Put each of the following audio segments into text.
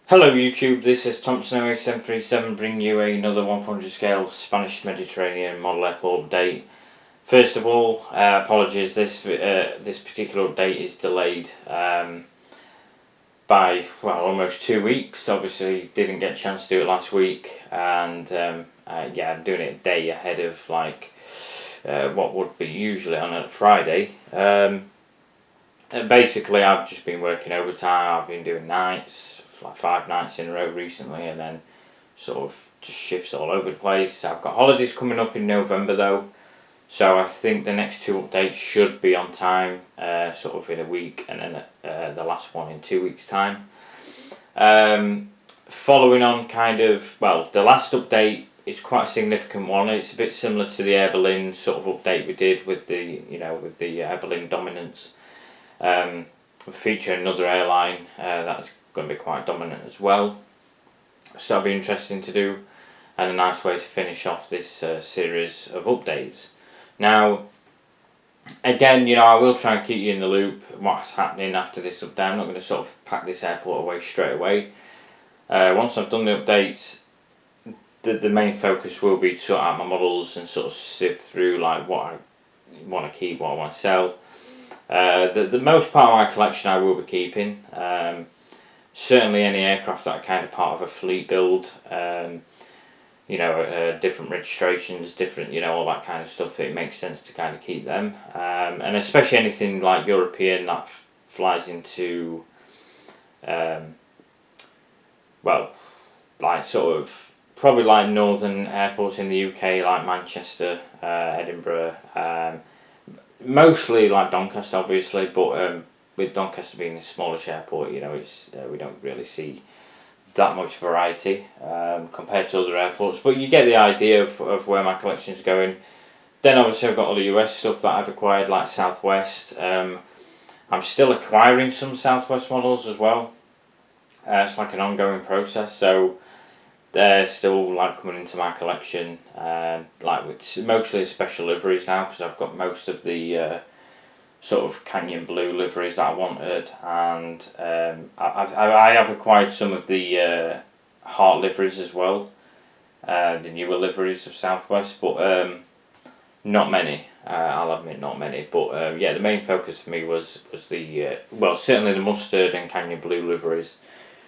Hello YouTube, this is Thompson OA 737 bringing you another 100 scale Spanish Mediterranean model airport update. First of all, apologies, this particular update is delayed by almost 2 weeks. Obviously didn't get a chance to do it last week, and I'm doing it a day ahead of what would be usually on a Friday. Basically I've just been working overtime. I've been doing nights, like 5 nights in a row recently, and then sort of just shifts all over the place. I've got holidays coming up in November though, so I think the next 2 updates should be on time, sort of in a week, and then the last one in 2 weeks time. Following on the last update is quite a significant one. It's a bit similar to the Air Berlin sort of update we did with the Air Berlin dominance. Featuring another airline that's going to be quite dominant as well, so that'll be interesting to do, and a nice way to finish off this series of updates. Now again, I will try and keep you in the loop what's happening after this update. I'm not going to sort of pack this airport away straight away. Once I've done the updates, the main focus will be to sort out my models and sort of sift through like what I want to keep, what I want to sell. The most part of my collection I will be keeping. Certainly any aircraft that are kind of part of a fleet build, different registrations, different, all that kind of stuff. It makes sense to kind of keep them, and especially anything like European that flies into, probably like northern airports in the UK, like Manchester, Edinburgh. Mostly like Doncaster, obviously, but with Doncaster being the smallest airport, it's we don't really see that much variety compared to other airports. But you get the idea of where my collection's going. Then obviously I've got all the US stuff that I've acquired, like Southwest. I'm still acquiring some Southwest models as well. It's like an ongoing process, so they're still like coming into my collection, like with mostly special liveries now, because I've got most of the sort of Canyon Blue liveries that I wanted, and I have acquired some of the Heart liveries as well, the newer liveries of Southwest, but not many. I'll admit, not many. But the main focus for me was the certainly the Mustard and Canyon Blue liveries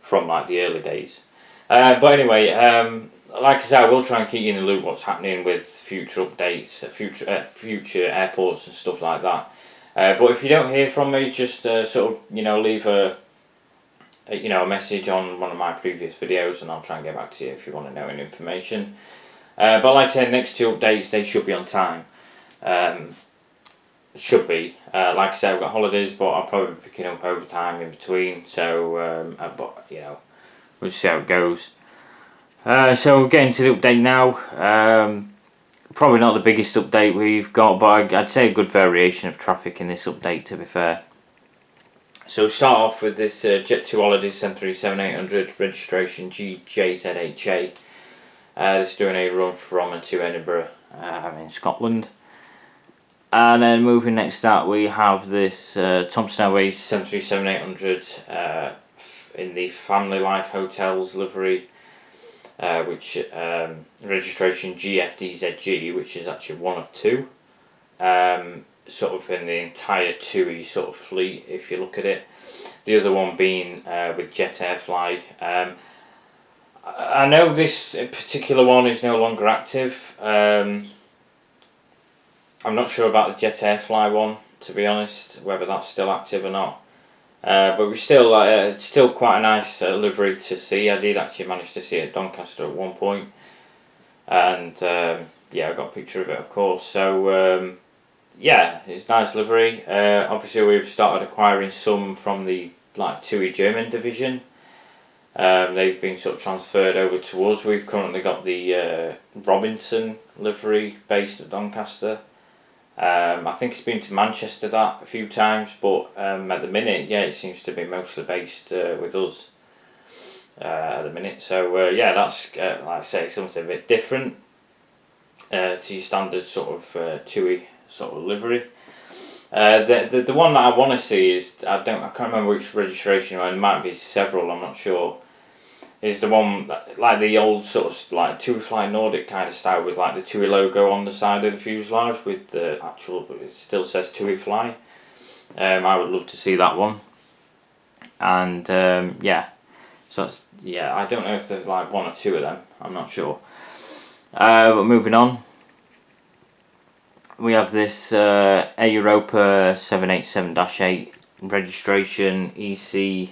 from like the early days. But anyway, like I said, I will try and keep you in the loop what's happening with future updates, future airports and stuff like that. But if you don't hear from me, just leave a message on one of my previous videos, and I'll try and get back to you if you want to know any information. But like I said, next 2 updates, they should be on time. Should be. Like I said, I've got holidays, but I'll probably be picking up overtime in between. So, we'll see how it goes. So we'll get into the update now. Probably not the biggest update we've got, but I'd say a good variation of traffic in this update, to be fair. So we'll start off with this Jet2holidays 737-800 registration GJZHA. This is doing a run from and to Edinburgh in Scotland. And then moving next to that, we have this Thomson Airways 737-800 in the Family Life Hotels livery, which registration GFDZG, which is actually one of 2, sort of in the entire TUI sort of fleet if you look at it. The other one being with Jet Airfly. I know this particular one is no longer active. I'm not sure about the Jet Airfly one, to be honest, whether that's still active or not. But we still, it's still quite a nice livery to see. I did actually manage to see it at Doncaster at one point, and I got a picture of it, of course. So it's nice livery. Obviously, we've started acquiring some from the TUI German division. They've been sort of transferred over to us. We've currently got the Robinson livery based at Doncaster. I think it's been to Manchester that a few times, but at the minute, it seems to be mostly based with us at the minute. So that's like I say, something a bit different to your standard sort of TUI sort of livery. The one that I want to see is I can't remember which registration. It might be several. I'm not sure. is the one like the old sort of like TUI Fly Nordic kind of style with like the TUI logo on the side of the fuselage with the actual, it still says TUI Fly. I would love to see that one. And yeah, so that's, yeah, I don't know if there's like one or two of them, I'm not sure. But moving on, we have this Air Europa 787-8 registration EC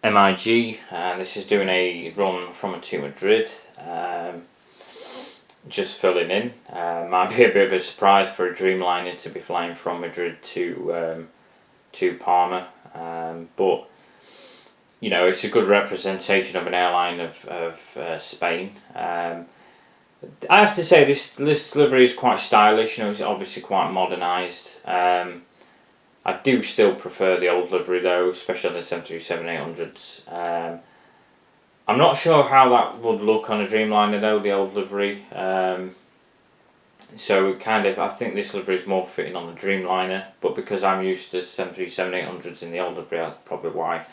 MIG. This is doing a run from and to Madrid. Just filling in. Might be a bit of a surprise for a Dreamliner to be flying from Madrid to Palma, but you know, it's a good representation of an airline of Spain. I have to say this livery is quite stylish. You know, it's obviously quite modernised. I do still prefer the old livery though, especially on the 737-800s. I'm not sure how that would look on a Dreamliner though, the old livery. So kind of, I think this livery is more fitting on the Dreamliner, but because I'm used to 737-800s in the old livery, that's probably why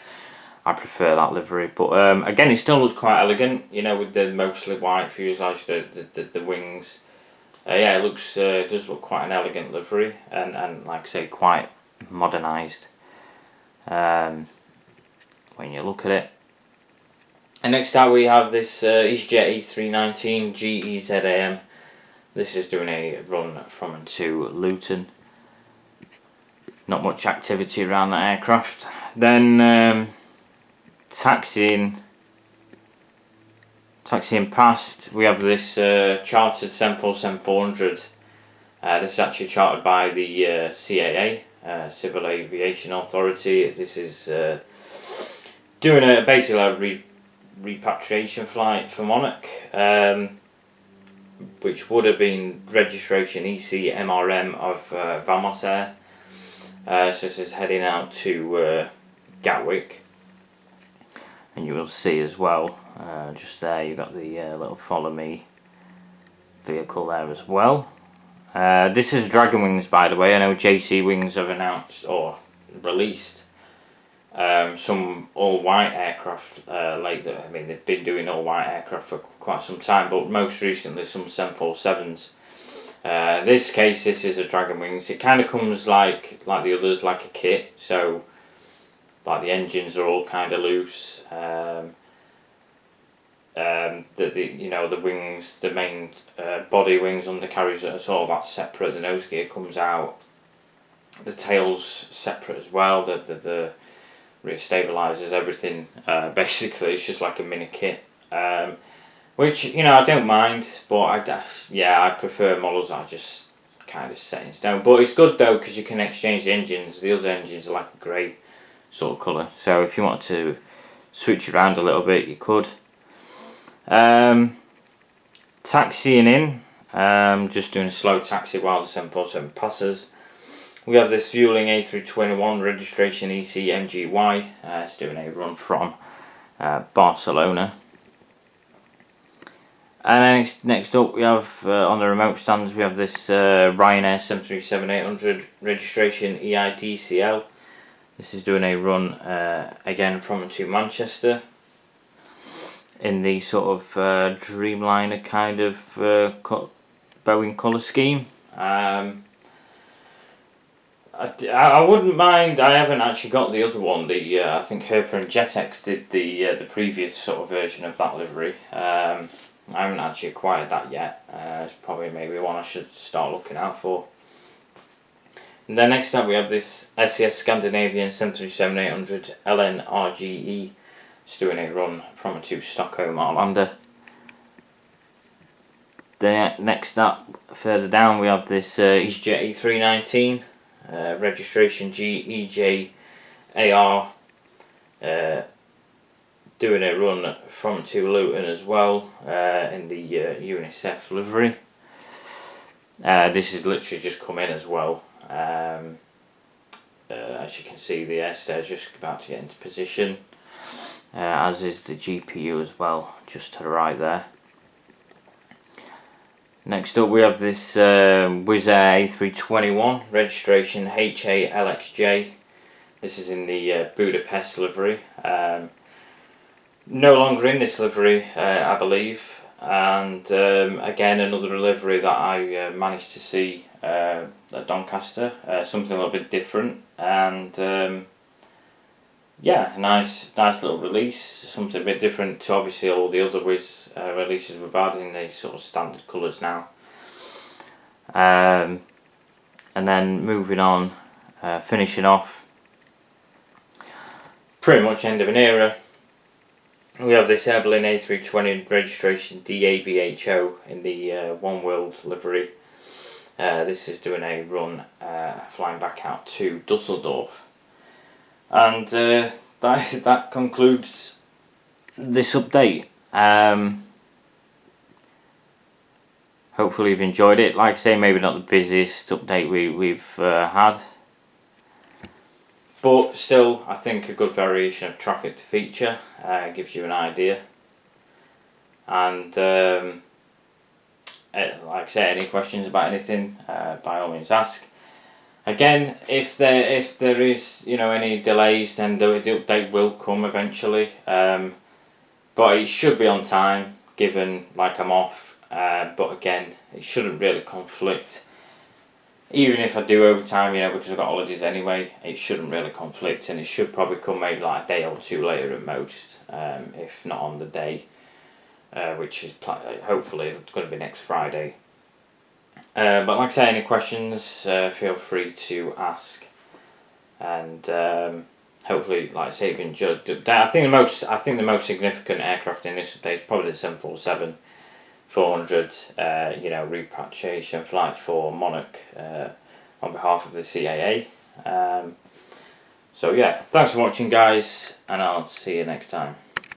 I prefer that livery. But again, it still looks quite elegant, you know, with the mostly white fuselage, the wings. Yeah, it looks does look quite an elegant livery, and like I say, quite modernised when you look at it. And next out we have this EasyJet A319 GEZAM. This is doing a run from and to Luton. Not much activity around that aircraft. Then taxiing past, we have this chartered 747-400. This is actually chartered by the CAA, Civil Aviation Authority. This is doing basically a repatriation flight for Monarch, which would have been registration EC MRM of Vamos Air. So this is heading out to Gatwick. And you will see as well, just there you've got the little follow me vehicle there as well. This is Dragon Wings, by the way. I know JC Wings have announced or released some all-white aircraft lately. I mean, they've been doing all-white aircraft for quite some time, but most recently some 747s. This case, this is a Dragon Wings. It kind of comes like the others, like a kit. So like the engines are all kind of loose. You know, the wings, the main body wings, undercarriage, it's all that separate. The nose gear comes out. The tail's separate as well. The rear stabilizers, everything. Basically, it's just like a mini kit. Which, you know, I don't mind, but I prefer models that are just kind of set in stone. But it's good though because you can exchange the engines. The other engines are like a grey sort of colour. So if you want to switch around a little bit, you could. Taxiing in, just doing a slow taxi while the 747 passes. We have this Vueling A321 registration EC MGY. It's doing a run from Barcelona. And next up we have on the remote stands we have this Ryanair 737-800 registration EIDCL. This is doing a run again from and to Manchester in the sort of Dreamliner kind of Boeing colour scheme. I wouldn't mind. I haven't actually got the other one. I think Herpa and Jetex did the previous sort of version of that livery. I haven't actually acquired that yet. It's probably maybe one I should start looking out for. And then next up we have this SES Scandinavian 737-800 LNRGE. It's doing a run from and to Stockholm Arlanda. Then next up, further down, we have this EasyJet A319 registration GEJAR. Doing a run from and to Luton as well in the UNICEF livery. This is literally just come in as well. As you can see, the airstair is just about to get into position, as is the GPU as well, just to the right there. Next up we have this Wizz Air A321 registration HALXJ. This is in the Budapest livery. no longer in this livery, I believe, and again another livery that I managed to see at Doncaster, something a little bit different, and yeah, nice little release, something a bit different to obviously all the other Wiz releases we've had in the sort of standard colours now. And then moving on, finishing off, pretty much end of an era. We have this Airblin A320 registration DABHO in the One World livery. This is doing a run flying back out to Dusseldorf. And that concludes this update. Hopefully you've enjoyed it. Like I say, maybe not the busiest update we've had, but still I think a good variation of traffic to feature, gives you an idea. And like I say, any questions about anything, by all means ask. Again, if there is any delays, then the update will come eventually, but it should be on time, given like I'm off, but again it shouldn't really conflict. Even if I do overtime, because I've got holidays anyway, it shouldn't really conflict, and it should probably come maybe like a day or two later at most, if not on the day, which is hopefully going to be next Friday. But like I say, any questions, feel free to ask, and hopefully, like I say, you've enjoyed. I think the most significant aircraft in this update is probably the 747-400. Repatriation flight for Monarch on behalf of the CAA. So yeah, thanks for watching, guys, and I'll see you next time.